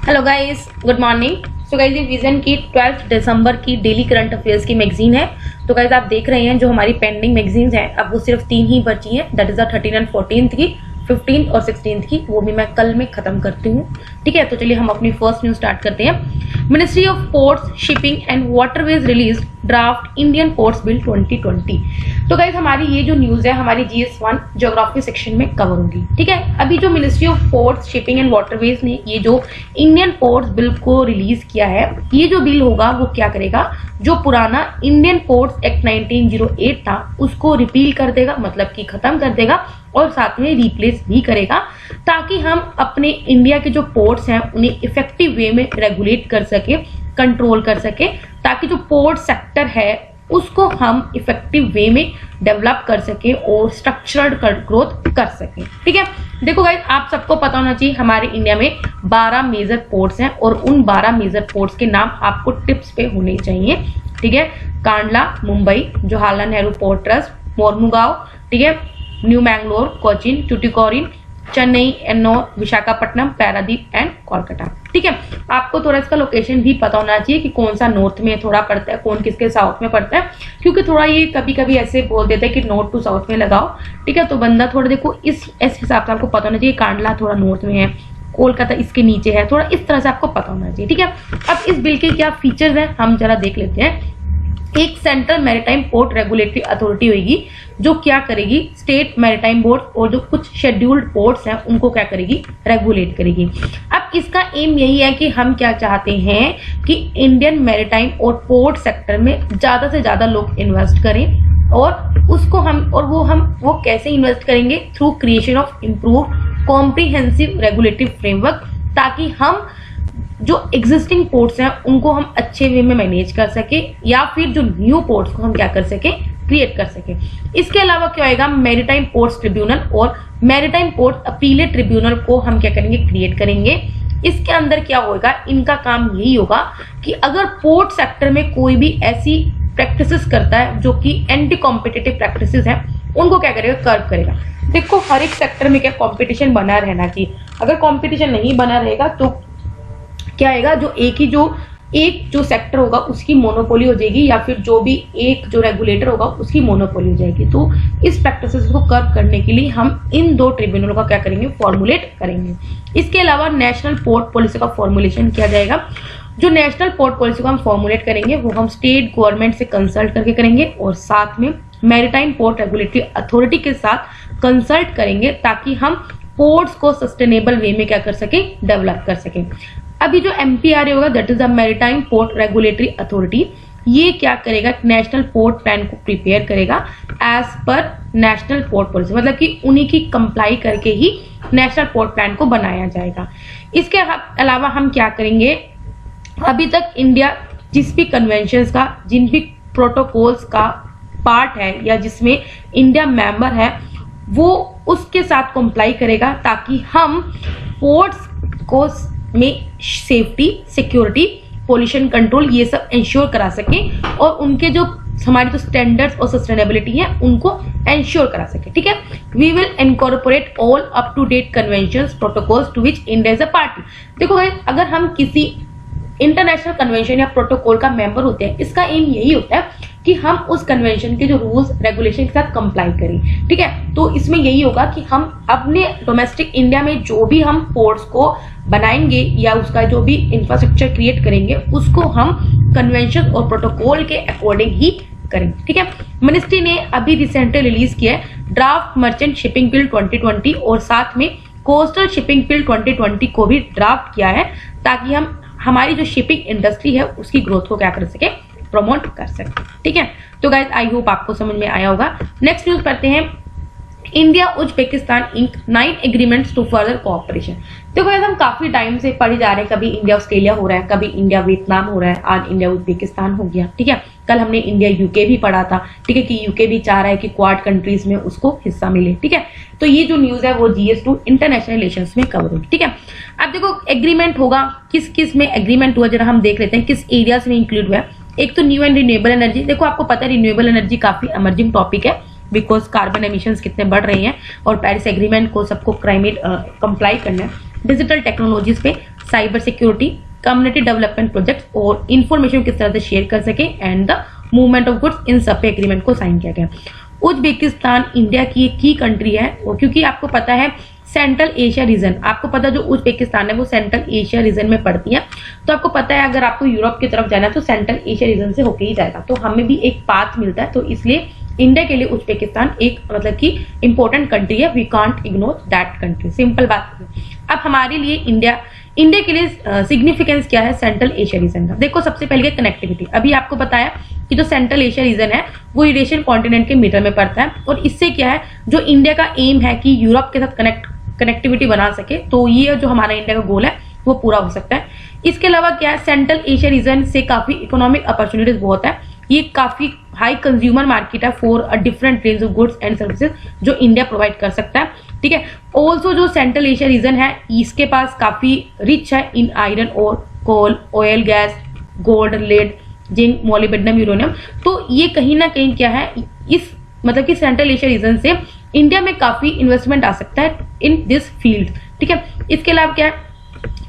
Hello guys, good morning. So guys, ये vision की 12 दिसंबर की डेली करंट अफेयर्स की मैगजीन है। तो गाइस, आप देख रहे हैं जो हमारी पेंडिंग मैगजीन्स हैं, अब वो सिर्फ 3 ही बची हैं। दैट इज द 13 एंड 14 की, 15 और 16 की, वो भी मैं कल में खत्म करती हूँ। ठीक है, तो चलिए हम अपनी फर्स्ट न्यूज स्टार्ट करते हैं। Ministry of ports, shipping and waterways release draft Indian ports bill 2020। तो गाइस, हमारी ये जो न्यूज है हमारी GS1 ज्योग्राफी सेक्शन में कवर होगी। ठीक है, अभी जो ministry of ports, shipping and waterways ने ये जो इंडियन पोर्ट्स बिल को रिलीज किया है, ये जो बिल होगा वो क्या करेगा, जो पुराना इंडियन पोर्ट्स एक्ट 1908 था उसको रिपील कर देगा, मतलब कि खत्म कर देगा, और साथ में रिप्लेस भी करेगा, ताकि हम अपने इंडिया के जो पोर्ट्स हैं उन्हें इफेक्टिव वे में रेगुलेट कर सके, कंट्रोल कर सके, ताकि जो पोर्ट सेक्टर है उसको हम इफेक्टिव वे में डेवलप कर सके और स्ट्रक्चरड ग्रोथ कर सके। ठीक है, देखो गाइस, आप सबको पता होना चाहिए हमारे इंडिया में 12 मेजर पोर्ट्स हैं और उन 12 मेजर पोर्ट्स के नाम आपको टिप्स पे होने चाहिए। ठीक है, कांडला मुंबई, जवाहरलाल नेहरू पोर्ट ट्रस्ट मोरमुगांव, ठीक है, न्यू मैंगलोर, कोचीन, टुटिकोरिन, चेन्नई, एन्नोर, विशाखापट्टनम, पारादीप एंड कोलकाता। ठीक है, आपको थोड़ा इसका लोकेशन भी पता होना चाहिए कि कौन सा नॉर्थ में थोड़ा पड़ता है, कौन किसके साउथ में पड़ता है, क्योंकि थोड़ा ये कभी कभी ऐसे बोल देते हैं कि नॉर्थ टू साउथ में लगाओ। ठीक है, तो बंदा थोड़ा देखो इस हिसाब से आपको पता होना चाहिए। कांडला थोड़ा नॉर्थ में है, कोलकाता इसके नीचे है, थोड़ा इस तरह से आपको पता होना चाहिए। ठीक है, अब इस बिल के क्या फीचर्स हैं हम जरा देख लेते हैं। एक central maritime port regulatory authority होगी जो क्या करेगी, स्टेट मैरीटाइम बोर्ड और जो कुछ शेड्यूल्ड पोर्ट्स हैं उनको क्या करेगी, रेगुलेट करेगी। अब इसका एम यही है कि हम क्या चाहते हैं कि इंडियन मैरीटाइम और पोर्ट सेक्टर में ज्यादा से ज्यादा लोग इन्वेस्ट करें, और उसको हम वो कैसे इन्वेस्ट करेंगे, through creation of improve comprehensive regulatory framework, ताकि हम जो एग्जिस्टिंग पोर्ट्स हैं उनको हम अच्छे वे में मैनेज कर सके, या फिर जो न्यू पोर्ट्स को हम क्या कर सके, क्रिएट कर सके। इसके अलावा क्या होगा, मैरीटाइम पोर्ट्स ट्रिब्यूनल और मैरीटाइम पोर्ट अपीलेट ट्रिब्यूनल को हम क्या करेंगे, क्रिएट करेंगे। इसके अंदर क्या होगा, इनका काम यही होगा कि अगर पोर्ट सेक्टर में कोई भी ऐसी प्रैक्टिसेस करता है जो कि एंटी कॉम्पिटिटिव प्रैक्टिसेस हैं, उनको क्या करेगा, कर्व करेगा। देखो, हर एक सेक्टर में क्या कॉम्पिटिशन बना रहना चाहिए। अगर कॉम्पिटिशन नहीं बना रहेगा तो क्या आएगा, जो एक जो सेक्टर होगा उसकी मोनोपोली हो जाएगी, या फिर जो भी एक जो रेगुलेटर होगा उसकी मोनोपोली हो जाएगी। तो इस प्रैक्टिसेस को कर्व करने के लिए हम इन दो ट्रिब्यूनलों का क्या करेंगे, फॉर्मुलेट करेंगे। इसके अलावा नेशनल पोर्ट पॉलिसी का फॉर्मुलेशन किया जाएगा। जो नेशनल पोर्ट पॉलिसी को हम फॉर्मुलेट करेंगे वो हम स्टेट गवर्नमेंट से कंसल्ट करके करेंगे, और साथ में मैरीटाइम पोर्ट रेगुलेटरी अथॉरिटी के साथ कंसल्ट करेंगे, ताकि हम पोर्ट्स को सस्टेनेबल वे में क्या कर सके, डेवलप कर सके। अभी जो MPRA होगा, that is the maritime port regulatory authority, ये क्या करेगा, नेशनल पोर्ट प्लान को प्रिपेयर करेगा एज पर नेशनल पोर्ट पॉलिसी, मतलब कि उन्हीं की कंप्लाई करके ही नेशनल पोर्ट प्लान को बनाया जाएगा। इसके अलावा हम क्या करेंगे, अभी तक इंडिया जिस भी कन्वेंशंस का, जिन भी प्रोटोकॉल्स का पार्ट है या जिसमें इंडिया मेंबर है, वो उसके साथ कंप्लाई करेगा, ताकि हम पोर्ट्स को में सेफ्टी, सिक्योरिटी, पोल्यूशन कंट्रोल ये सब इंश्योर करा सके, और उनके जो हमारे जो स्टैंडर्ड्स और सस्टेनेबिलिटी है उनको इंश्योर करा सके। ठीक है, we will incorporate all up to date conventions protocols to which India is a party. देखो गाइस, अगर हम किसी इंटरनेशनल कन्वेंशन या प्रोटोकॉल का मेंबर होते हैं, इसका एम यही होता है कि हम उस कन्वेंशन के जो रूल्स रेगुलेशन के साथ कंप्लाई करें। ठीक है, तो इसमें यही होगा कि हम अपने डोमेस्टिक इंडिया में जो भी हम पोर्ट्स को बनाएंगे या उसका जो भी इंफ्रास्ट्रक्चर क्रिएट करेंगे, उसको हम कन्वेंशन और प्रोटोकॉल के अकॉर्डिंग ही करेंगे। ठीक है, मिनिस्ट्री ने अभी रिसेंटली रिलीज किया है ड्राफ्ट मर्चेंट शिपिंग बिल 2020, और साथ में कोस्टल शिपिंग बिल 2020 को भी ड्राफ्ट किया है, ताकि हम हमारी जो शिपिंग इंडस्ट्री है उसकी ग्रोथ को क्या कर सके, प्रमोट कर सके। ठीक है, तो गाइस, आई होप आपको समझ में आया होगा। नेक्स्ट न्यूज पढ़ते हैं। India Uzbekistan ink 9 agreements to further cooperation. देखो गाइस, हम काफी टाइम से पढ़ी जा रहे हैं, कभी इंडिया ऑस्ट्रेलिया हो रहा है, कभी इंडिया वियतनाम हो रहा है, आज इंडिया उज्बेकिस्तान हो गया। ठीक है, कल हमने इंडिया UK भी पढ़ा था। ठीक है, कि UK भी चाह रहा है कि क्वाड कंट्रीज में उसको हिस्सा मिले। ठीक है, तो ये जो न्यूज है वो GS2 इंटरनेशनल रिलेशंस में कवर होगी। ठीक है, अब देखो एग्रीमेंट होगा, किस किस में एग्रीमेंट हुआ, जरा हम देख लेते हैं किस एरियाज में इंक्लूड हुआ है। एक तो न्यू एंड रिन्यूएबल एनर्जी। देखो, आपको पता है रिन्यूएबल एनर्जी काफी इमर्जिंग टॉपिक है, बिकॉज कार्बन एमिशंस कितने बढ़ रहे हैं और पेरिस एग्रीमेंट को सबको क्लाइमेट कंप्लाई करना है। डिजिटल टेक्नोलॉजीज पे cyber security, community development projects और इंफॉर्मेशन किस तरह से शेयर कर सके and the movement of goods, इन सब पे एग्रीमेंट को साइन किया गया। उज्बेकिस्तान इंडिया की एक की कंट्री है, और क्योंकि आपको पता है सेंट्रल एशिया रीजन, आपको पता जो उज्बेकिस्तान है वो सेंट्रल एशिया रीजन में पड़ती है, तो आपको पता है अगर आपको यूरोप की तरफ जाना है तो सेंट्रल एशिया रीजन से होके ही जाएगा, तो हमें भी एक पाथ मिलता है, तो इसलिए इंडिया के लिए उज्बेकिस्तान एक मतलब कि इंपॉर्टेंट कंट्री है, we can't ignore that country, simple बात है। अब हमारे लिए इंडिया के लिए सिग्निफिकेंस क्या है सेंट्रल एशिया रीजन का, देखो सबसे पहले कनेक्टिविटी, अभी आपको बताया कि जो सेंट्रल एशिया रीजन है वो यूरेशियन कॉन्टिनेंट के मिडल में पड़ता है, और इससे क्या है जो इंडिया का एम है कि यूरोप के साथ कनेक्टिविटी बना सके, तो ये जो हमारा इंडिया का गोल है वो पूरा हो सकता है। इसके अलावा क्या है सेंट्रल एशिया रीजन से काफी इकोनॉमिक अपॉर्चुनिटीज बहुत है, ये काफी हाई कंज्यूमर मार्केट है for a different range of goods and services जो इंडिया प्रोवाइड कर सकता है, ठीक है। ऑल्सो जो सेंट्रल एशिया रीजन है इसके पास काफी रिच है इन आयरन और coal, oil, gas, gold, lead, zinc, molybdenum, uranium, तो ये कहीं ना कहीं क्या है इस मतलब कि सेंट्रल एशिया रीजन से इंडिया में काफी इन्वेस्टमेंट आ सकता है इन दिस फील्ड, ठीक है। इसके अलावा क्या है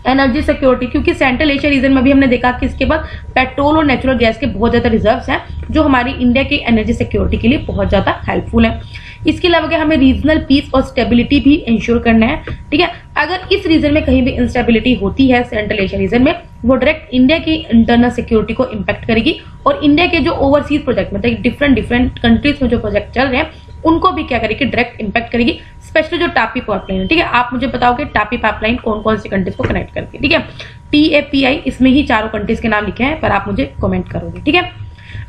एनर्जी सिक्योरिटी, क्योंकि सेंट्रल एशिया रीजन में भी हमने देखा कि इसके बाद पेट्रोल और नेचुरल गैस के बहुत ज्यादा रिजर्व्स हैं जो हमारी इंडिया की एनर्जी सिक्योरिटी के लिए बहुत ज्यादा हेल्पफुल है। इसके अलावा क्या हमें रीजनल पीस और स्टेबिलिटी भी इंश्योर करना है, ठीक है। अगर इस रीजन में कहीं भी इंस्टेबिलिटी होती है सेंट्रल एशिया रीजन में, वो डायरेक्ट इंडिया की इंटरनल सिक्योरिटी को इम्पैक्ट करेगी, और इंडिया के जो ओवरसीज प्रोजेक्ट मतलब डिफरेंट कंट्रीज में जो प्रोजेक्ट चल रहे हैं उनको भी क्या करेगी डायरेक्ट इम्पैक्ट करेगी, स्पेशली जो टापी पाइपलाइन है, ठीक है। आप मुझे बताओगे टापी पाइपलाइन कौन कौन सी कंट्रीज को कनेक्ट करती है, ठीक है। TAPI इसमें ही चारों कंट्रीज के नाम लिखे हैं, पर आप मुझे कमेंट करोगे, ठीक है।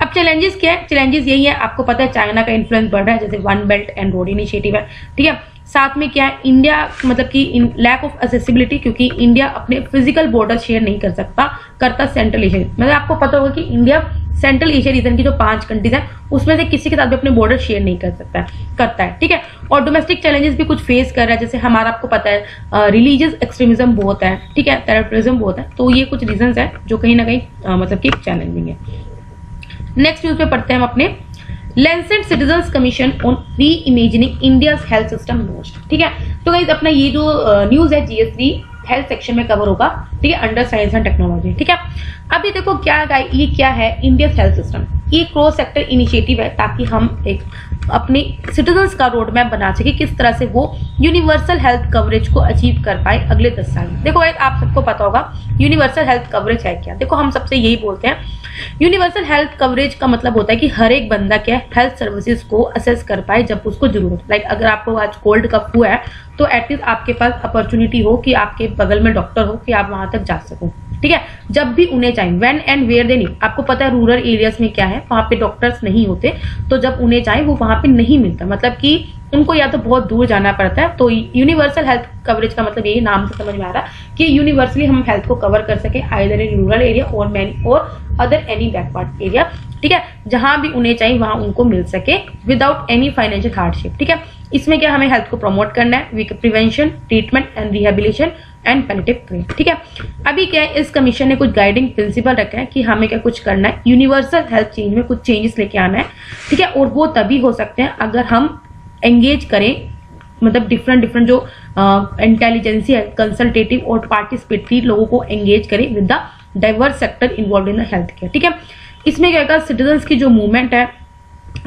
अब चैलेंजेस क्या है, चैलेंजेस यही है, आपको पता है चाइना का इन्फ्लुएंस बढ़ रहा है, जैसे one belt and road initiative है, ठीक है। साथ में क्या है इंडिया मतलब कि लैक ऑफ एक्सेसिबिलिटी, क्योंकि इंडिया अपने फिजिकल बॉर्डर शेयर नहीं करता सेंट्रल एशिया, मतलब आपको पता होगा कि इंडिया सेंट्रल एशिया रीजन की जो 5 कंट्रीज हैं उसमें से किसी के साथ भी अपने बॉर्डर शेयर नहीं करता है, ठीक है। और डोमेस्टिक चैलेंजेस भी कुछ फेस कर रहा है, जैसे हमारा आपको पता है रिलीजियस एक्सट्रीमिज्म बहुत है, ठीक है, टेररिज्म बहुत है, तो ये कुछ रीजंस है जो कहीं ना कहीं मतलब कि चैलेंजिंग है। नेक्स्ट न्यूज पे पढ़ते हैं हम अपने लैंसेट सिटीजन्स कमीशन ऑन री imagining India's health system launched, ठीक है। तो गाइस अपना ये जो न्यूज है GS3 हेल्थ सेक्शन में कवर होगा, ठीक है, अंडर साइंस एंड टेक्नोलॉजी, ठीक है। अभी देखो ये क्या है इंडिया हेल्थ सिस्टम, ये क्रॉस सेक्टर इनिशिएटिव है ताकि हम एक अपने सिटीजन्स का रोड मैप बना सके किस तरह से वो यूनिवर्सल हेल्थ कवरेज को अचीव कर पाए अगले 10 साल में। देखो आप सबको पता होगा यूनिवर्सल हेल्थ कवरेज है क्या, देखो हम सबसे यही बोलते हैं यूनिवर्सल हेल्थ कवरेज का मतलब होता है कि हर एक बंदा क्या हेल्थ सर्विसेज को असेस कर पाए जब उसको जरूरत, लाइक अगर आपको आज कोल्ड कफ हुआ है तो एटलीस्ट आपके पास अपॉर्चुनिटी हो कि आपके बगल में डॉक्टर हो कि आप वहां तक जा सको, ठीक है, जब भी उन्हें चाहिए, when and where they need. आपको पता है रूरल एरियाज में क्या है वहां पे डॉक्टर्स नहीं होते, तो जब उन्हें चाहिए वो वहां पे नहीं मिलता, मतलब कि उनको या तो बहुत दूर जाना पड़ता है। तो यूनिवर्सल हेल्थ कवरेज का मतलब यही नाम से समझ में आ रहा है कि यूनिवर्सली हम हेल्थ को कवर कर सके आइदर इन रूरल एरिया और मैनी और अदर एनी बैकवर्ड एरिया, ठीक है, जहां भी उन्हें चाहिए वहां उनको मिल सके विदाउट एनी फाइनेंशियल हार्डशिप, ठीक है। इसमें क्या हमें हेल्थ को प्रमोट करना है, prevention, treatment and rehabilitation and palliative care, ठीक है। अभी क्या है इस कमीशन ने कुछ गाइडिंग प्रिंसिपल रखा है कि हमें क्या कुछ करना है, यूनिवर्सल हेल्थ चेंज में कुछ चेंजेस लेके आना है, ठीक है, और वो तभी हो सकते हैं अगर हम एंगेज करें मतलब डिफरेंट जो इंटेलिजेंसी है कंसल्टेटिव और पार्टिसिपेटरी लोगों को एंगेज करें with the diverse sector involve in the health care, ठीक है। इसमें क्या होगा सिटीजन्स की जो मूवमेंट है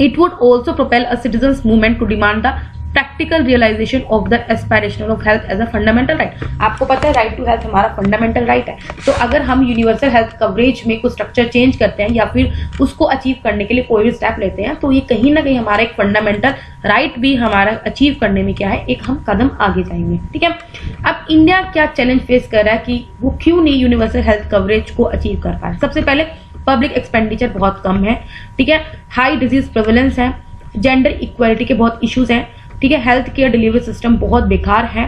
it would also propel a citizens movement to demand the practical realisation of the aspiration of health as a fundamental right. आपको पता है राइट टू हेल्थ हमारा फंडामेंटल राइट है, तो अगर हम यूनिवर्सल हेल्थ कवरेज में कुछ स्ट्रक्चर चेंज करते हैं या फिर उसको अचीव करने के लिए कोई भी स्टेप लेते हैं तो ये कहीं ना कहीं हमारा एक फंडामेंटल राइट भी हमारा अचीव करने में क्या है एक हम कदम आगे जाएंगे, ठीक है। अब इंडिया क्या चैलेंज फेस कर रहा है कि वो क्यों नहीं यूनिवर्सल हेल्थ कवरेज को अचीव कर पा रहा है। सबसे पहले पब्लिक एक्सपेंडिचर बहुत कम है, ठीक है, हाई डिजीज प्रेवलेंस है, जेंडर इक्वालिटी के बहुत इश्यूज हैं, ठीक है, हेल्थ केयर डिलीवरी सिस्टम बहुत बेकार है,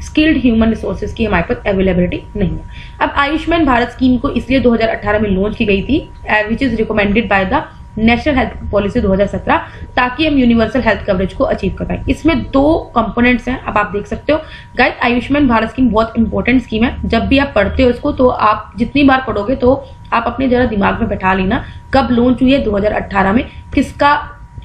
स्किल्ड ह्यूमन रिसोर्सेज की हमारे पास अवेलेबिलिटी नहीं है। अब आयुष्मान भारत स्कीम को इसलिए 2018 में लॉन्च की गई थी which is recommended by the national health policy 2017 ताकि हम यूनिवर्सल हेल्थ कवरेज को अचीव कर पाए। इसमें 2 कंपोनेंट्स हैं, अब आप देख सकते हो गाइस आयुष्मान भारत स्कीम बहुत इंपॉर्टेंट स्कीम है, जब भी आप पढ़ते हो इसको तो आप जितनी बार पढ़ोगे तो आप अपने जरा दिमाग में बैठा लेना कब लॉन्च हुई है 2018 में, किसका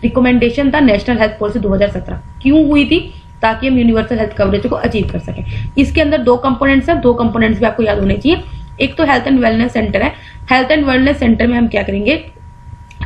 रिकमेंडेशन था नेशनल हेल्थ पॉलिसी 2017 क्यों हुई थी ताकि हम यूनिवर्सल हेल्थ कवरेज को अचीव कर सकें। इसके अंदर 2 कंपोनेंट्स हैं, 2 कंपोनेंट्स भी आपको याद होने चाहिए। एक तो हेल्थ एंड वेलनेस सेंटर है। हेल्थ एंड वेलनेस सेंटर में हम क्या करेंगे,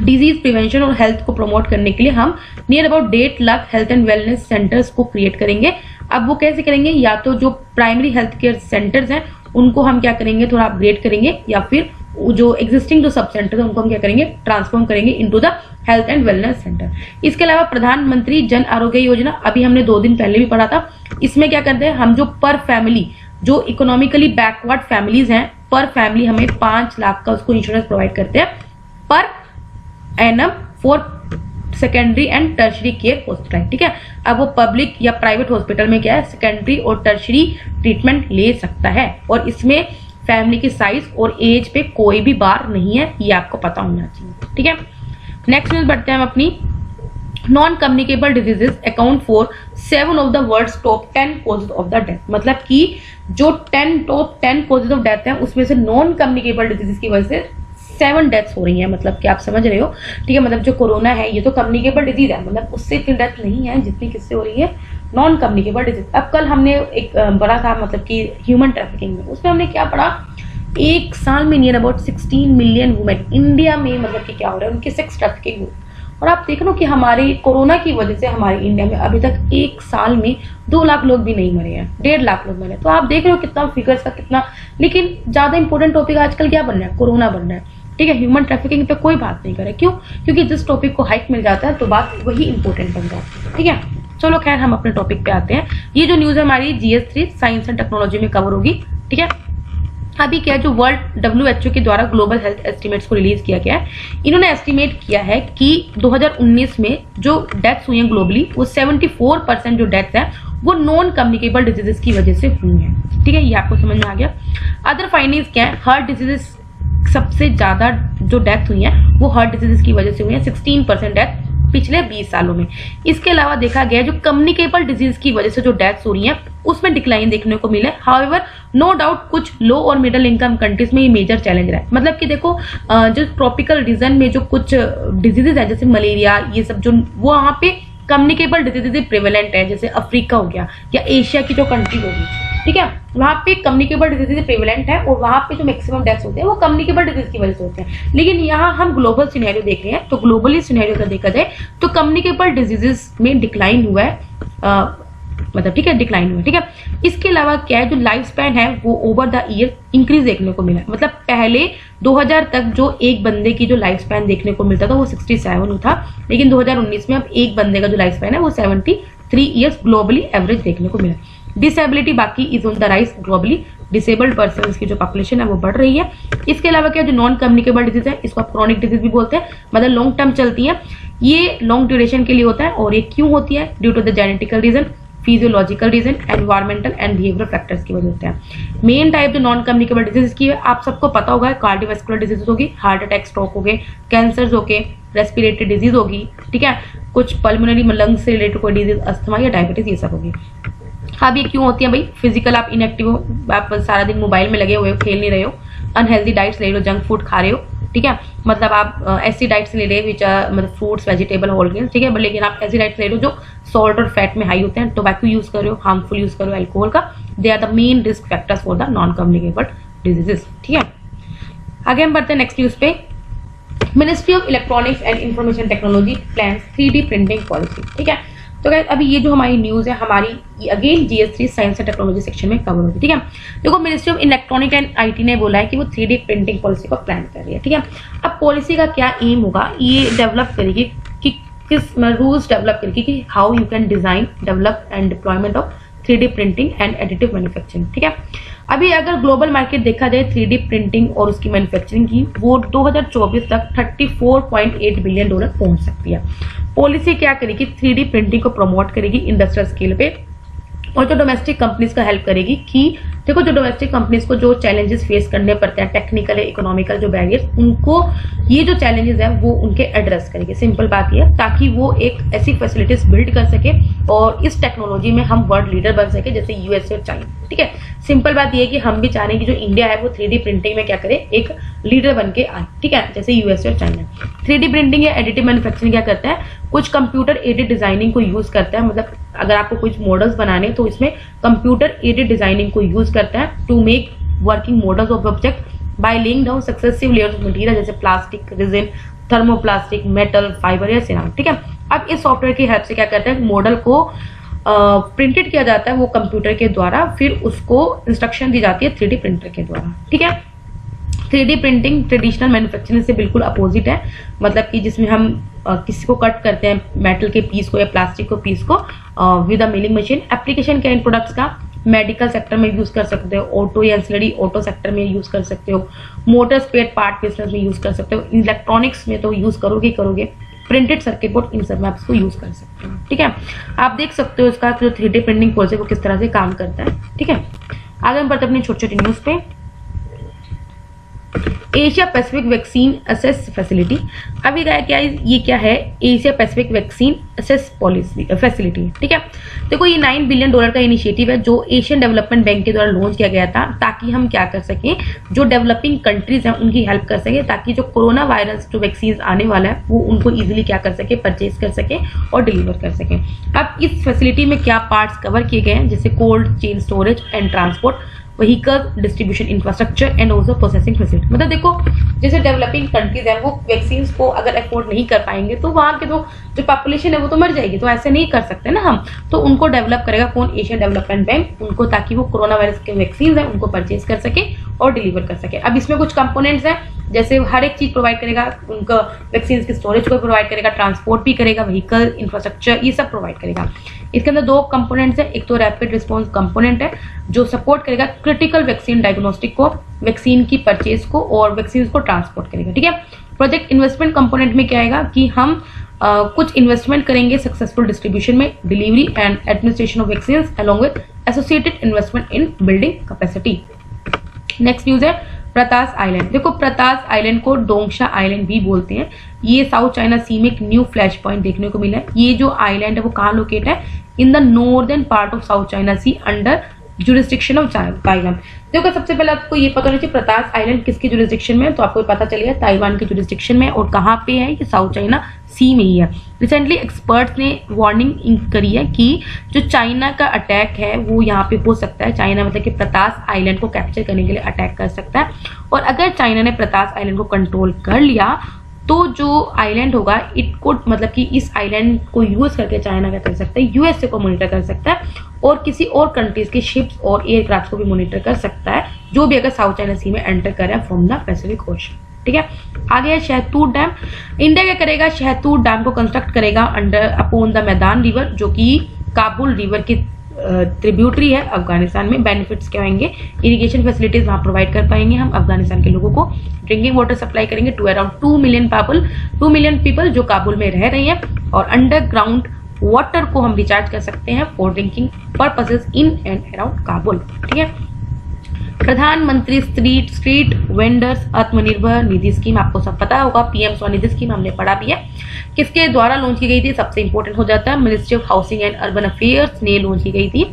डिजीज प्रिवेंशन और हेल्थ को प्रमोट करने के लिए हम near about 1.5 lakh health and wellness centres को क्रिएट करेंगे। अब वो कैसे करेंगे, या तो जो प्राइमरी हेल्थ केयर सेंटर्स हैं उनको हम क्या करेंगे, थोड़ा अपग्रेड करेंगे, या फिर जो एग्जिस्टिंग जो सब सेंटर है उनको हम क्या करेंगे, ट्रांसफॉर्म करेंगे into the health and wellness centre. इसके अलावा प्रधानमंत्री जन आरोग्य योजना, अभी हमने 2 दिन पहले भी पढ़ा था। इसमें क्या करते हैं हम, जो पर फैमिली, जो इकोनॉमिकली बैकवर्ड फैमिलीज हैं, पर फैमिली हमें 5 लाख का उसको इंश्योरेंस प्रोवाइड करते हैं per annum for secondary and tertiary care hospital. ठीक है, अब वो पब्लिक या प्राइवेट हॉस्पिटल में क्या है, सेकेंडरी और टर्शरी ट्रीटमेंट ले सकता है, और इसमें फैमिली की साइज और एज पे कोई भी बार नहीं है, ये आपको पता होना चाहिए। ठीक है, नेक्स्ट न्यूज बढ़ते हैं हम अपनी। Non communicable diseases account for 7 of the world's top 10 causes of the death. मतलब कि जो टॉप 10 कॉजेज ऑफ डेथ है उसमें से नॉन कम्युनिकेबल डिजीज की वजह से 7 डेथ्स हो रही हैं। मतलब कि आप समझ रहे हो, ठीक है, मतलब जो कोरोना है ये तो कम्युनिकेबल डिजीज है, मतलब उससे इतनी डेथ नहीं है जितनी किससे हो रही है, नॉन कम्युनिकेबल डिजीज। अब कल हमने एक बड़ा था मतलब कि ह्यूमन ट्रैफिकिंग में, उसमें हमने क्या पढ़ा, एक साल में near about 16 million women India में मतलब कि क्या हो रहा है, उनकी सेक्स ट्रैफिकिंग हो। और आप देख लो कि हमारे कोरोना की वजह से हमारे इंडिया में अभी तक एक साल में 2 लाख लोग भी नहीं मरे हैं, 1.5 लाख लोग मरे। तो आप देख रहे हो कितना फिगर्स का कितना, लेकिन ज्यादा इंपॉर्टेंट टॉपिक आजकल क्या बन रहा है, कोरोना बन रहा है। ठीक है, ह्यूमन ट्रैफिकिंग पे कोई बात नहीं करे, क्यों, क्योंकि जिस टॉपिक को हाइक मिल जाता है तो बात वही इंपॉर्टेंट बन जाती है। ठीक है, चलो खैर हम अपने टॉपिक पे आते हैं। ये जो न्यूज है हमारी GS3 साइंस एंड टेक्नोलॉजी में कवर होगी। ठीक है, अभी क्या है, जो वर्ल्ड WHO के द्वारा ग्लोबल हेल्थ एस्टिमेट्स को रिलीज किया गया है, इन्होंने एस्टिमेट किया है कि 2019 में जो डेथ्स हुई हैं ग्लोबली, वो 74% जो डेथ्स है वो नॉन कम्युनिकेबल डिजीजेस की वजह से हुई हैं। ठीक है, ये आपको समझ में आ गया। अदर फाइंडिंग्स क्या है, हार्ट डिजीजेस सबसे ज्यादा जो डेथ हुई है वो हार्ट डिजीजेस की वजह से हुई है, 16% डेथ पिछले 20 सालों में। इसके अलावा देखा गया जो कम्युनिकेबल डिजीज की वजह से जो डेथ्स हो रही हैं उसमें डिक्लाइन देखने को मिला। हाउएवर नो डाउट कुछ लो और मिडिल इनकम कंट्रीज में ये मेजर चैलेंज रहा है। मतलब कि देखो जो ट्रॉपिकल रीजन में जो कुछ डिजीजेज है जैसे मलेरिया, ये सब जो वो वहाँ पे कम्युनिकेबल डिजीजेज प्रिवेलेंट है, जैसे अफ्रीका हो गया या एशिया की जो कंट्री होगी, ठीक है, वहाँ पे कम्युनिकेबल डिजीज प्रिवेलेंट है और वहाँ पे जो मैक्सिमम डेथ्स होते हैं वो कम्युनिकेबल डिजीज की वजह से होते हैं। लेकिन यहाँ हम ग्लोबल सिनेरियो देख रहे हैं, तो ग्लोबली सिनेरियो का देखा जाए तो कम्युनिकेबल डिजीजेस में डिक्लाइन हुआ है, मतलब ठीक है डिक्लाइन हुआ है। ठीक है, इसके अलावा क्या है, जो लाइफ स्पैन है वो ओवर द ईयर इंक्रीज देखने को मिला। मतलब पहले 2000 तक जो एक बंदे की जो लाइफ स्पैन देखने को मिलता था वो 67 था, लेकिन 2019 में अब एक बंदे का जो लाइफ स्पैन है वो 73 ईयर्स ग्लोबली एवरेज देखने को मिला। डिसेबिलिटी बाकी is on the rise globally, disabled person की जो पॉपुलेशन है वो बढ़ रही है। इसके अलावा क्या जो नॉन कम्युनिकेबल डिजीज है इसको आप क्रॉनिक डिजीज भी बोलते हैं, मतलब लॉन्ग टर्म चलती है, ये लॉन्ग ड्यूरेशन के लिए होता है। और ये क्यों होती है, due to the genetical reason, physiological reason, environmental and behavioural factors की वजह होते हैं। मेन टाइप जो नॉन कम्युनिकेबल डिजीज की आप सबको पता होगा, कार्डियोवैस्कुलर डिजीज होगी, हार्ट अटैक, स्ट्रोक हो गए, कैंसर हो गए, रेस्पिरेटरी डिजीज होगी, ठीक है, कुछ पल्मोनरी लंग्स से रिलेटेड कोई डिजीज, अस्थमा या डायबिटीज, ये सब होगी। अब ये क्यों होती है भाई, फिजिकल आप इनएक्टिव हो, आप सारा दिन मोबाइल में लगे हुए हो, खेल नहीं रहे हो, अनहेल्दी डाइट्स ले रहे हो, जंक फूड खा रहे हो, ठीक है, मतलब आप ऐसी डाइट्स ले रहे हो विच मतलब फ्रूट्स, वेजिटेबल, होल ग्रेन, ठीक है, लेकिन आप ऐसी डाइट्स ले रहे हो जो सॉल्ट और फैट में हाई होते हैं, टोबैको यूज कर रहे हो, हार्मफुल यूज कर रहे हो अल्कोहल का, they are the main risk factors for the non communicable diseases. ठीक है, आगे हम बढ़ते हैं नेक्स्ट न्यूज पे। Ministry of electronics and information technology plans 3D printing policy. ठीक है, तो गाइस अभी ये जो हमारी न्यूज है हमारी again GS3 science and technology section में कवर होगी। ठीक है, देखो ministry of electronic and IT ने बोला है कि वो 3D प्रिंटिंग पॉलिसी को प्लान कर रही है। ठीक है, अब पॉलिसी का क्या एम होगा, ये डेवलप करेगी कि किस रूल्स डेवलप करेगी कि how you can design, develop and deployment of 3D printing and additive manufacturing. ठीक है, अभी अगर ग्लोबल मार्केट देखा जाए 3D प्रिंटिंग और उसकी मैन्युफैक्चरिंग की, वो 2024 तक $34.8 बिलियन पहुंच सकती है। पॉलिसी क्या करेगी, 3D प्रिंटिंग को प्रमोट करेगी इंडस्ट्रियल स्केल पे, और जो डोमेस्टिक कंपनीज का हेल्प करेगी कि देखो जो डोमेस्टिक कंपनीज को जो चैलेंजेस फेस करने पड़ते हैं, टेक्निकल इकोनॉमिकल जो बैरियर्स, उनको ये जो चैलेंजेस है वो उनके एड्रेस करेगी। सिंपल बात ये है, ताकि वो एक ऐसी फैसिलिटीज बिल्ड कर सके और इस टेक्नोलॉजी में हम वर्ल्ड लीडर बन सके जैसे USA और चाइना। ठीक है, सिंपल बात ये है कि हम भी चाह रहे हैं कि जो इंडिया है वो 3D प्रिंटिंग में क्या करे, एक लीडर बन के आए, ठीक है, जैसे यूएस और चाइना। 3D प्रिंटिंग या एडिटिव मैन्युफैक्चरिंग क्या करता है, कुछ कंप्यूटर एडेड डिजाइनिंग को यूज करता है, मतलब अगर आपको कुछ मॉडल्स बनाने तो इसमें कंप्यूटर एडेड डिजाइनिंग को यूज करता है to make working models of object by laying down successive layers of material जैसे plastic, resin, thermoplastic, metal, fibre या सिरामिक, ठीक है। अब इस सॉफ्टवेयर की हेल्प से क्या करते हैं, मॉडल को प्रिंटेड किया जाता है वो कंप्यूटर के द्वारा, फिर उसको इंस्ट्रक्शन दी जाती है 3D प्रिंटर के द्वारा, ठीक है। 3D प्रिंटिंग ट्रेडिशनल मैन्युफैक्चरिंग से बिल्कुल अपोजिट है, मतलब कि जिसमें हम किसी को कट करते हैं मेटल के पीस को या प्लास्टिक को पीस को with a milling machine. Application क्या इन प्रोडक्ट्स का, मेडिकल सेक्टर में यूज कर सकते हो, ऑटो या एंसिलरी ऑटो सेक्टर में यूज कर सकते हो, मोटर स्पेयर पार्ट बिजनेस में यूज कर सकते हो, इलेक्ट्रॉनिक्स में तो यूज करोगे, प्रिंटेड सर्किट बोर्ड, इन सब में आप इसको यूज कर सकते हो, ठीक है। आप देख सकते हो इसका जो 3D प्रिंटिंग कोर्स है वो किस तरह से काम करता है, ठीक है। आगे हम बढ़ते अपनी छोटी छोटी न्यूज पे। Asia Pacific vaccine assess facility, अभी ये क्या है, Asia Pacific vaccine assess policy facility, ठीक है। देखो ये $9 बिलियन का इनिशिएटिव है जो एशियन डेवलपमेंट बैंक के द्वारा लॉन्च किया गया था, ताकि हम क्या कर सकें, जो डेवलपिंग कंट्रीज हैं उनकी हेल्प कर सके, ताकि जो कोरोना वायरस जो वैक्सीन आने वाला है वो उनको इजीली क्या कर सके, परचेज कर सके और डिलीवर कर सके। अब इस फैसिलिटी में क्या पार्ट्स कवर किए गए हैं, जैसे cold chain storage and transport, vehicle distribution infrastructure and also processing facility. मतलब देखो जैसे डेवलपिंग कंट्रीज है वो वैक्सीन को अगर अफोर्ड नहीं कर पाएंगे तो वहाँ के जो पॉपुलेशन है वो तो मर जाएगी, तो ऐसे नहीं कर सकते ना हम, तो उनको डेवलप करेगा कौन, एशियन डेवलपमेंट बैंक, उनको, ताकि वो कोरोना वायरस के वैक्सीन है उनको परचेज कर सके और डिलीवर कर सके। अब इसमें कुछ कंपोनेंट्स हैं, जैसे हर एक चीज प्रोवाइड करेगा, उनका वैक्सीन की स्टोरेज को प्रोवाइड करेगा, ट्रांसपोर्ट भी करेगा, व्हीकल इंफ्रास्ट्रक्चर ये सब प्रोवाइड करेगा। इसके अंदर 2 कंपोनेंट्स है, एक तो रैपिड रिस्पॉन्स कंपोनेंट है जो सपोर्ट करेगा क्रिटिकल वैक्सीन डायग्नोस्टिक को, वैक्सीन की परचेज को और वैक्सीन को ट्रांसपोर्ट करेगा, ठीक है। प्रोजेक्ट इन्वेस्टमेंट कंपोनेंट में क्या आएगा कि हम कुछ इन्वेस्टमेंट करेंगे सक्सेसफुल डिस्ट्रीब्यूशन में, delivery and administration of vaccine along with associated investment in building capacity. Next news है प्रतास आइलैंड। देखो प्रतास आइलैंड को डोंगशा आइलैंड भी बोलते हैं, ये साउथ चाइना सी में एक न्यू फ्लैश पॉइंट देखने को मिला है। ये जो आइलैंड है वो कहाँ लोकेट है, in the northern part of South China Sea under jurisdiction of Taiwan. देखो सबसे पहले आपको ये पता होना चाहिए प्रतास आइलैंड किसकी जुरिस्डिक्शन में है, तो आपको पता चलेगा ताइवान की जुरिस्डिक्शन में, और कहाँ पे है, ये साउथ चाइना सी में ही है। रिसेंटली एक्सपर्ट्स ने वार्निंग करी है कि जो चाइना का अटैक है वो यहाँ पे हो सकता है, चाइना मतलब कि प्रतास आइलैंड को कैप्चर करने के लिए अटैक कर सकता है, और अगर चाइना ने प्रतास आइलैंड को कंट्रोल कर लिया तो जो आइलैंड होगा इट कोड, मतलब कि इस आइलैंड को यूज करके चाइना क्या कर सकता है, यूएसए को मॉनिटर कर सकता है और किसी और कंट्रीज के शिप्स और एयरक्राफ्ट को भी मॉनिटर कर सकता है, जो भी अगर साउथ चाइना सी में एंटर कर रहा है फ्रॉम द पैसिफिक ओशन, ठीक है। आगे है शहतूत डैम। इंडिया क्या करेगा, शहतूत डैम को कंस्ट्रक्ट करेगा अंडर अपॉन द मैदान रिवर, जो कि काबुल रिवर की ट्रिब्यूटरी है अफगानिस्तान में। बेनिफिट्स क्या होंगे, इरिगेशन फैसिलिटीज वहां प्रोवाइड कर पाएंगे हम अफगानिस्तान के लोगों को, ड्रिंकिंग वाटर सप्लाई करेंगे टू अराउंड 2 मिलियन पीपल जो काबुल में रह रही हैं, और अंडरग्राउंड वाटर को हम रिचार्ज कर सकते हैं for drinking purposes in and around Kabul, ठीक है। प्रधानमंत्री street vendors Atmanirbhar Nidhi scheme, आपको सब पता होगा, पीएम स्वनिधि स्कीम हमने पढ़ा भी है, किसके द्वारा लॉन्च की गई थी, सबसे इंपॉर्टेंट हो जाता है ministry of housing and urban affairs ने लॉन्च की गई थी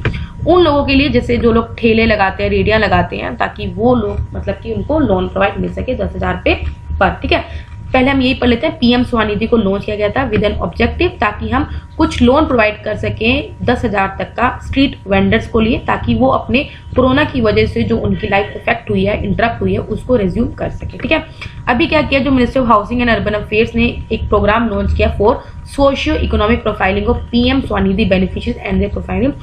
उन लोगों के लिए जैसे जो लोग ठेले लगाते हैं, रेडियां लगाते हैं, ताकि वो लोग मतलब कि उनको लोन प्रोवाइड मिल सके 10,000 रुपए पर, ठीक है। पहले हम यही पढ़ लेते हैं, पीएम स्वनिधि को लॉन्च किया गया था विद एन ऑब्जेक्टिव, ताकि हम कुछ लोन प्रोवाइड कर सकें 10,000 तक का स्ट्रीट वेंडर्स को लिए, ताकि वो अपने कोरोना की वजह से जो उनकी लाइफ इफेक्ट हुई है, इंटरप्ट हुई है, उसको रिज्यूम कर सके, ठीक है। अभी क्या किया, जो ministry of housing and urban affairs ने एक प्रोग्राम लॉन्च किया for socio economic profiling of PM Svanidhi beneficiaries and their profiling.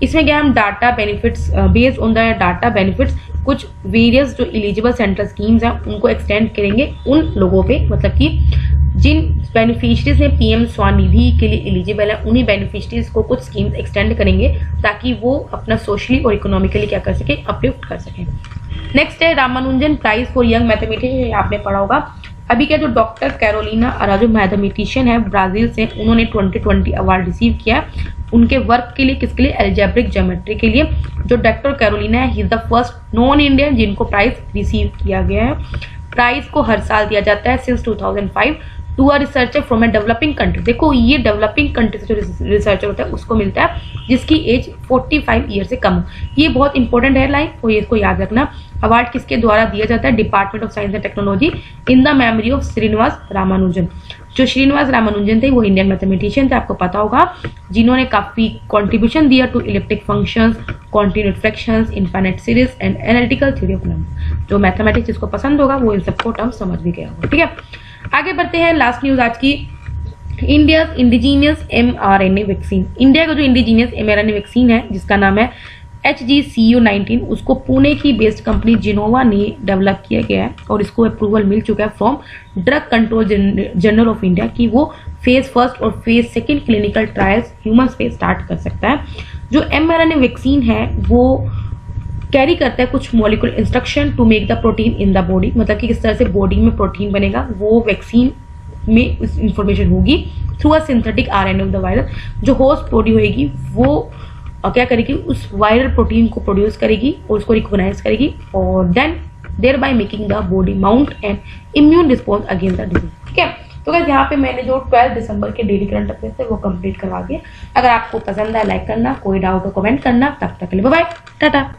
इसमें क्या हम data benefits based on the data benefits कुछ वेरियस जो एलिजिबल सेंट्रल स्कीम्स हैं उनको एक्सटेंड करेंगे उन लोगों पे, मतलब कि जिन बेनिफिशरीज ने पीएम स्वनिधि के लिए एलिजिबल है उन्हीं बेनिफिशरीज को कुछ स्कीम्स एक्सटेंड करेंगे ताकि वो अपना सोशली और इकोनॉमिकली क्या कर सके, अपलिफ्ट कर सके। नेक्स्ट है Ramanujan prize for young mathematician, आपने पढ़ा होगा। अभी क्या जो डॉक्टर कैरोलिना अराजो मैथमेटिशियन है ब्राजील से, उन्होंने 2020 अवार्ड रिसीव किया उनके वर्क के लिए, किसके लिए, एल्जेब्रिक ज्योमेट्री के लिए। जो डॉक्टर कैरोलिना है, he is the first non Indian जिनको प्राइज रिसीव किया गया है। प्राइज को हर साल दिया जाता है since 2005 to a researcher from a developing country. देखो ये डेवलपिंग कंट्री से जो रिसर्चर होता है उसको मिलता है जिसकी एज 45 ईयर से कम हो। ये बहुत इंपॉर्टेंट है लाइन, तो ये इसको याद रखना। अवार्ड किसके द्वारा दिया जाता है? Department of science and technology in the memory of Srinivasa Ramanujan. जो श्रीनिवास रामानुजन थे वो इंडियन मैथमेटिशियन थे, आपको पता होगा, जिन्होंने काफी कंट्रीब्यूशन दिया to elliptic functions, continued fractions, infinite series and analytical theory of number. जो मैथमेटिक्स जिसको पसंद होगा वो इन सबको टर्म समझ भी गया होगा। ठीक है, आगे बढ़ते हैं। लास्ट न्यूज आज की, India indigenous mRNA vaccine. India का जो इंडिजीनियस mRNA वैक्सीन है जिसका नाम है HGCU19, उसको पुणे की बेस्ड कंपनी जिनोवा ने डेवलप किया गया है और इसको अप्रूवल मिल चुका है from drug control general of India कि वो फेज 1 और फेज 2 क्लिनिकल ट्रायल्स ह्यूमंस पे स्टार्ट कर सकता है। जो mRNA वैक्सीन है वो कैरी करता है कुछ molecular instruction to make the protein in the body, मतलब कि किस तरह से बॉडी में प्रोटीन बनेगा वो वैक्सीन में उस इंफॉर्मेशन होगी through a synthetic RNA of the virus. जो होस्ट बॉडी होगी वो क्या करेगी, उस वायरल प्रोटीन को प्रोड्यूस करेगी और उसको रिकॉग्नाइज करेगी और then thereby making the body mount and immune response against the disease. ठीक है, तो गाइस यहाँ पे मैंने जो 12 दिसंबर के डेली करंट अफेयर्स थे वो कंप्लीट करवा दिए। अगर आपको पसंद है लाइक करना, कोई डाउट हो कमेंट करना। तब तक के लिए बाय बाय, टाटा।